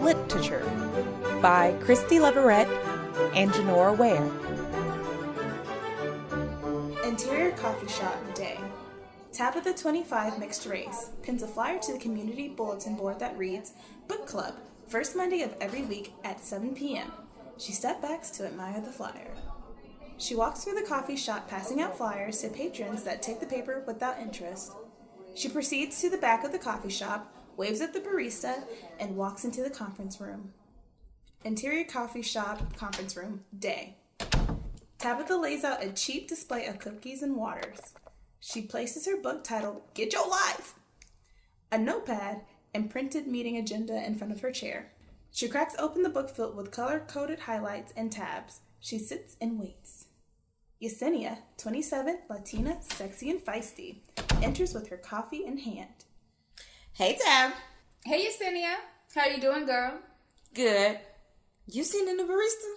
Literature by Christie Leverette and Janora Ware. Interior coffee shop day. Tabitha 25 mixed race pins a flyer to the community bulletin board that reads Book Club, first Monday of every week at 7 p.m. She stepped back to admire the flyer. She walks through the coffee shop passing out flyers to patrons that take the paper without interest. She proceeds to the back of the coffee shop, waves at the barista, and walks into the conference room. Interior coffee shop conference room day. Tabitha lays out a cheap display of cookies and waters. She places her book titled Get Your Life, a notepad, and printed meeting agenda in front of her chair. She cracks open the book filled with color-coded highlights and tabs. She sits and waits. Yesenia, 27, Latina, sexy and feisty, enters with her coffee in hand. Hey, Tab. Hey, Yesenia. How you doing, girl? Good. You seen the barista?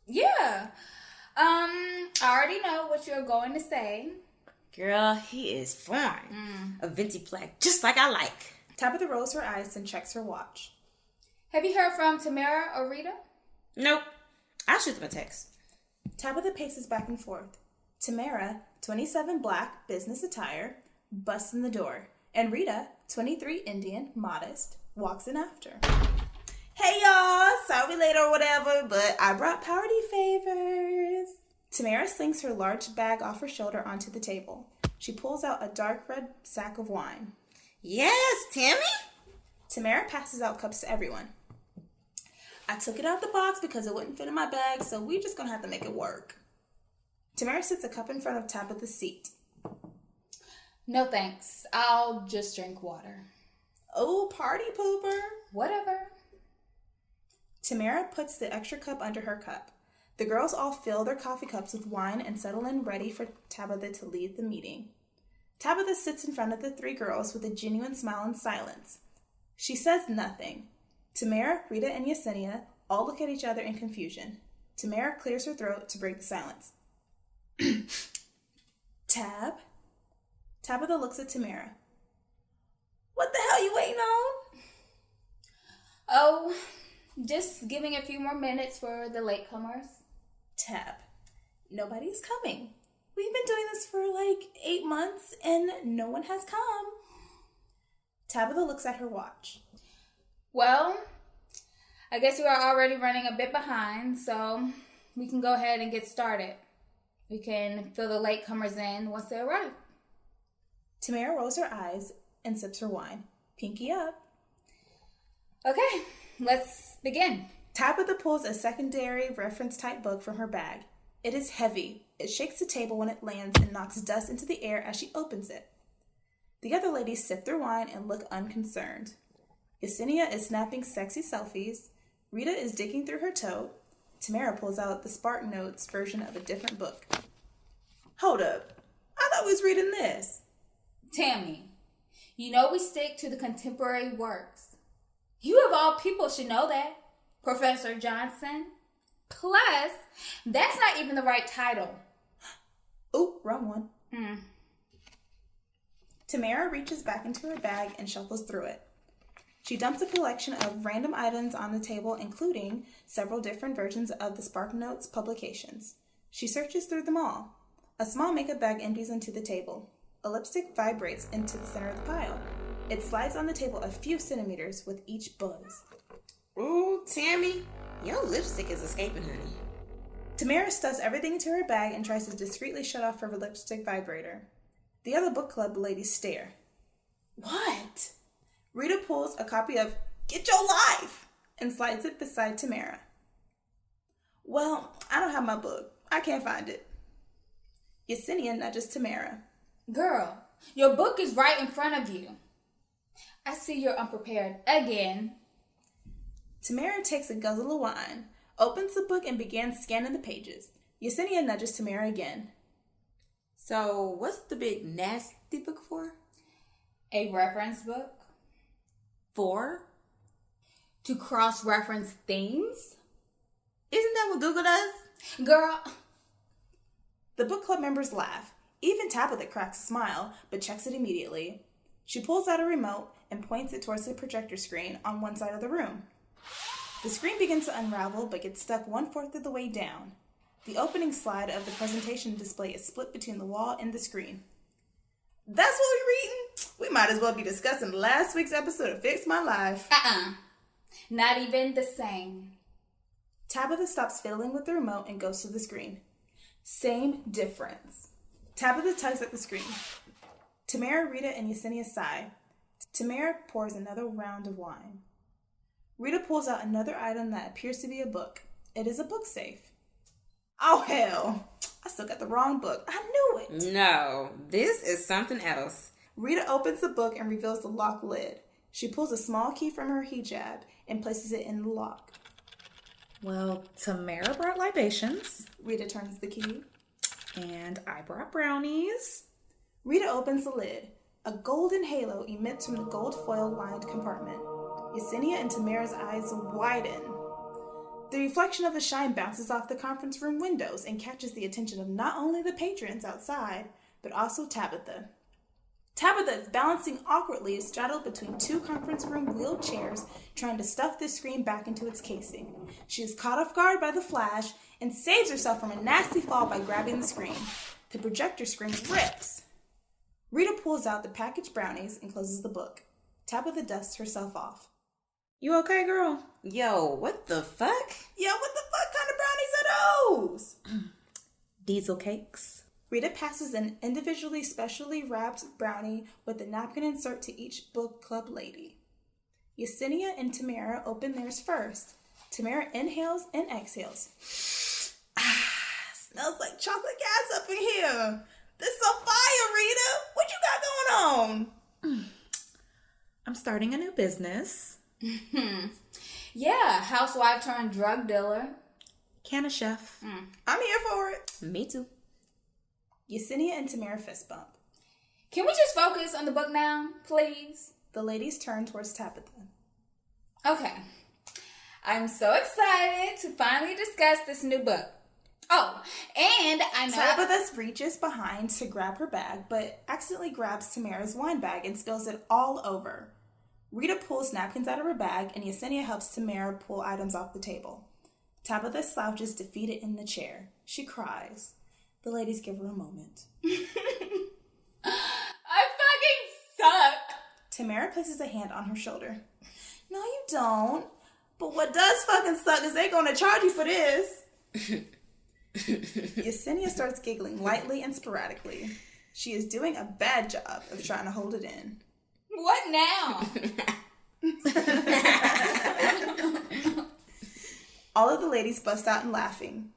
Yeah. I already know what you're going to say. Girl, he is fine. A venti black, just like I like. Tabitha rolls her eyes and checks her watch. Have you heard from Tamara or Rita? Nope. I'll shoot them a text. Tabitha paces back and forth. Tamara, 27, black, business attire, busts in the door. And Rita, 23, Indian, modest, walks in after. Hey y'all, sorry late or whatever, but I brought party favors. Tamara slings her large bag off her shoulder onto the table. She pulls out a dark red sack of wine. Yes, Tammy? Tamara passes out cups to everyone. I took it out the box because it wouldn't fit in my bag, so we're just gonna have to make it work. Tamara sits a cup in front of Tabitha's seat. No thanks. I'll just drink water. Oh, party pooper. Whatever. Tamara puts the extra cup under her cup. The girls all fill their coffee cups with wine and settle in ready for Tabitha to lead the meeting. Tabitha sits in front of the three girls with a genuine smile and silence. She says nothing. Tamara, Rita, and Yesenia all look at each other in confusion. Tamara clears her throat to break the silence. Tab? Tabitha looks at Tamara. What the hell you waiting on? Oh, just giving a few more minutes for the latecomers. Tab, nobody's coming. We've been doing this for like 8 months and no one has come. Tabitha looks at her watch. Well, I guess we are already running a bit behind, so we can go ahead and get started. We can fill the latecomers in once they arrive. Tamara rolls her eyes and sips her wine. Pinky up. Okay, let's begin. Tabitha pulls a secondary reference-type book from her bag. It is heavy. It shakes the table when it lands and knocks dust into the air as she opens it. The other ladies sip their wine and look unconcerned. Yesenia is snapping sexy selfies. Rita is digging through her tote. Tamara pulls out the Spark Notes version of a different book. Hold up. I thought we was reading this. Tammy, you know we stick to the contemporary works. You of all people should know that, Professor Johnson. Plus, that's not even the right title. Ooh, wrong one. Tamara reaches back into her bag and shuffles through it. She dumps a collection of random items on the table, including several different versions of the Spark Notes publications. She searches through them all. A small makeup bag empties into the table. A lipstick vibrates into the center of the pile. It slides on the table a few centimeters with each buzz. Ooh, Tammy, your lipstick is escaping, honey. Tamara stuffs everything into her bag and tries to discreetly shut off her lipstick vibrator. The other book club ladies stare. What? Rita pulls a copy of Get Your Life and slides it beside Tamara. Well, I don't have my book. I can't find it. Yesenia nudges Tamara. Girl, your book is right in front of you. I see you're unprepared again. Tamara takes a guzzle of wine, opens the book, and begins scanning the pages. Yesenia nudges Tamara again. So, what's the big nasty book for? A reference book? For? To cross-reference themes? Isn't that what Google does? Girl. The book club members laugh. Even Tabitha cracks a smile, but checks it immediately. She pulls out a remote and points it towards the projector screen on one side of the room. The screen begins to unravel but gets stuck 1/4 of the way down. The opening slide of the presentation display is split between the wall and the screen. That's what we're reading? We might as well be discussing last week's episode of Fix My Life. Not even the same. Tabitha stops fiddling with the remote and goes to the screen. Same difference. Tabitha tugs at the screen. Tamara, Rita, and Yesenia sigh. Tamara pours another round of wine. Rita pulls out another item that appears to be a book. It is a book safe. Oh, hell. I still got the wrong book. I knew it. No, this is something else. Rita opens the book and reveals the lock lid. She pulls a small key from her hijab and places it in the lock. Well, Tamara brought libations. Rita turns the key. And I brought brownies. Rita opens the lid. A golden halo emits from the gold foil-lined compartment. Yesenia and Tamara's eyes widen. The reflection of the shine bounces off the conference room windows and catches the attention of not only the patrons outside, but also Tabitha. Tabitha is balancing awkwardly straddled between two conference room wheeled chairs, trying to stuff the screen back into its casing. She is caught off guard by the flash and saves herself from a nasty fall by grabbing the screen. The projector screen rips. Rita pulls out the packaged brownies and closes the book. Tabitha dusts herself off. You okay, girl? Yo, what the fuck? Yo, what the fuck kind of brownies are those? Diesel cakes. Rita passes an individually specially wrapped brownie with a napkin insert to each book club lady. Yesenia and Tamara open theirs first. Tamara inhales and exhales. Smells like chocolate gas up in here. This is on fire, Rita. What you got going on? I'm starting a new business. Yeah, housewife turned drug dealer. Can a chef. I'm here for it. Me too. Yesenia and Tamara fist bump. Can we just focus on the book now, please? The ladies turn towards Tabitha. Okay. I'm so excited to finally discuss this new book. Oh, and I know... Tabitha reaches behind to grab her bag, but accidentally grabs Tamara's wine bag and spills it all over. Rita pulls napkins out of her bag, and Yesenia helps Tamara pull items off the table. Tabitha slouches defeated in the chair. She cries. The ladies give her a moment. I fucking suck! Tamara places a hand on her shoulder. No, you don't. But what does fucking suck is they gonna charge you for this. Yesenia starts giggling lightly and sporadically. She is doing a bad job of trying to hold it in. What now? All of the ladies bust out in laughing.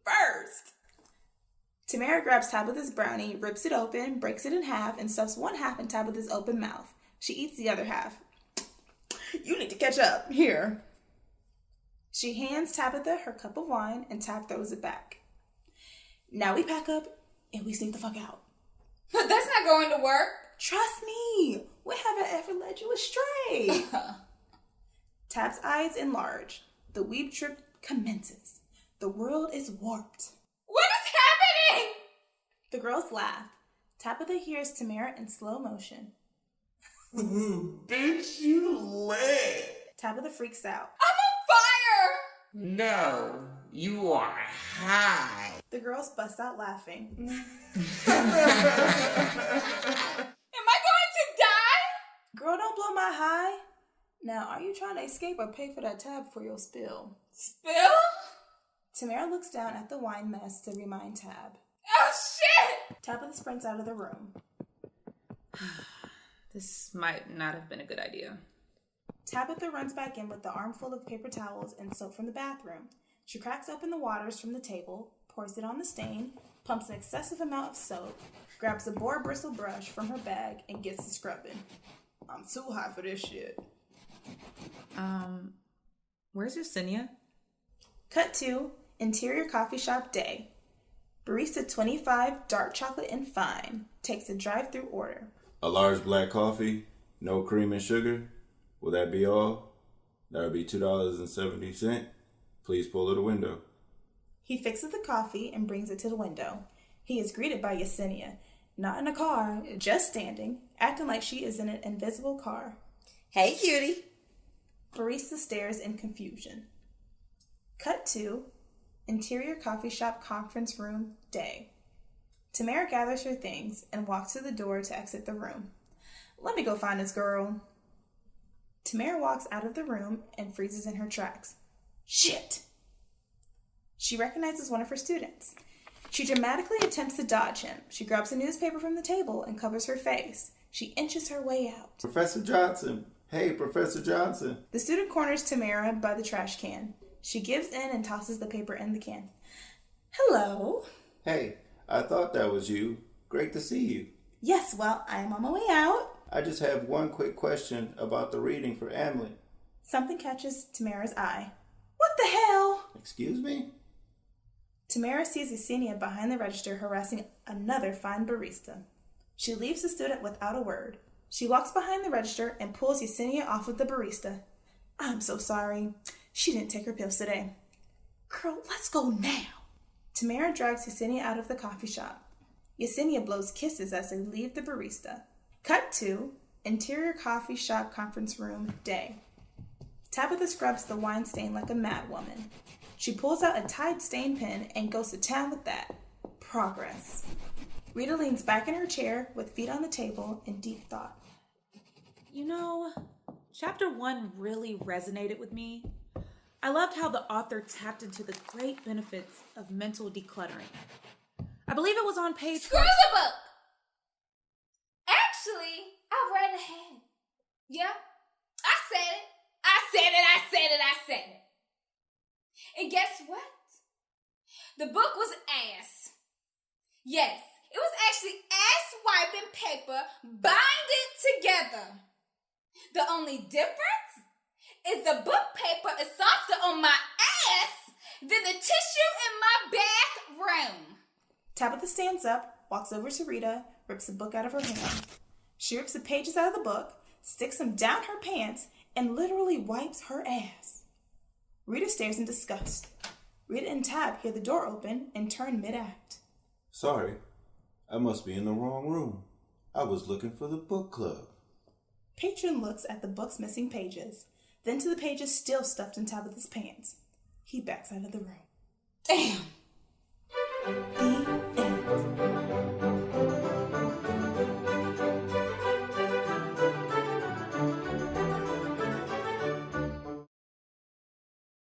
First, Tamara grabs Tabitha's brownie, rips it open, breaks it in half, and stuffs one half in Tabitha's open mouth. She eats the other half. You need to catch up. Here. She hands Tabitha her cup of wine, and Tab throws it back. Now we pack up, and we sneak the fuck out. But that's not going to work. Trust me. We haven't ever led you astray. Tab's eyes enlarge. The weeb trip commences. The world is warped. What is happening? The girls laugh. Tabitha hears Tamara in slow motion. Bitch, you lit. Tabitha freaks out. I'm on fire! No, you are high. The girls bust out laughing. Am I going to die? Girl, don't blow my high. Now, are you trying to escape or pay for that tab for your spill? Spill? Tamara looks down at the wine mess to remind Tab. Oh, shit! Tabitha sprints out of the room. This might not have been a good idea. Tabitha runs back in with the armful of paper towels and soap from the bathroom. She cracks open the waters from the table, pours it on the stain, pumps an excessive amount of soap, grabs a boar bristle brush from her bag, and gets to scrubbing. I'm too high for this shit. Where's Yesenia? Cut to interior coffee shop day. Barista 25, dark chocolate and fine, takes a drive-through order. A large black coffee, no cream and sugar. Will that be all? That would be $2.70. Please pull to the window. He fixes the coffee and brings it to the window. He is greeted by Yesenia. not in a car, just standing, acting like she is in an invisible car. Hey, cutie. Barista stares in confusion. Cut to interior coffee shop conference room day. Tamara gathers her things and walks to the door to exit the room. Let me go find this girl. Tamara walks out of the room and freezes in her tracks. Shit! She recognizes one of her students. She dramatically attempts to dodge him. She grabs a newspaper from the table and covers her face. She inches her way out. Professor Johnson. Hey, Professor Johnson. The student corners Tamara by the trash can. She gives in and tosses the paper in the can. Hello. Hey, I thought that was you. Great to see you. Yes, well, I am on my way out. I just have one quick question about the reading for Emily. Something catches Tamara's eye. What the hell? Excuse me? Tamara sees Yesenia behind the register harassing another fine barista. She leaves the student without a word. She walks behind the register and pulls Yesenia off with the barista. I'm so sorry. She didn't take her pills today. Girl, let's go now. Tamara drags Yesenia out of the coffee shop. Yesenia blows kisses as they leave the barista. Cut to interior coffee shop conference room day. Tabitha scrubs the wine stain like a mad woman. She pulls out a Tide stain pen and goes to town with that. Progress. Rita leans back in her chair with feet on the table in deep thought. You know, chapter 1 really resonated with me. I loved how the author tapped into the great benefits of mental decluttering. I believe it was on page... Screw the book! Actually, I read ahead. Yeah, I said it. And guess what? The book was ass. Yes, it was actually ass-wiping paper binded together. The only difference is the book paper is softer on my ass than the tissue in my bathroom. Tabitha stands up, walks over to Rita, rips the book out of her hand. She rips the pages out of the book, sticks them down her pants, and literally wipes her ass. Rita stares in disgust. Rita and Tab hear the door open and turn mid-act. Sorry, I must be in the wrong room. I was looking for the book club. Patron looks at the book's missing pages, then to the pages still stuffed in Tabitha's pants. He backs out of the room. Damn!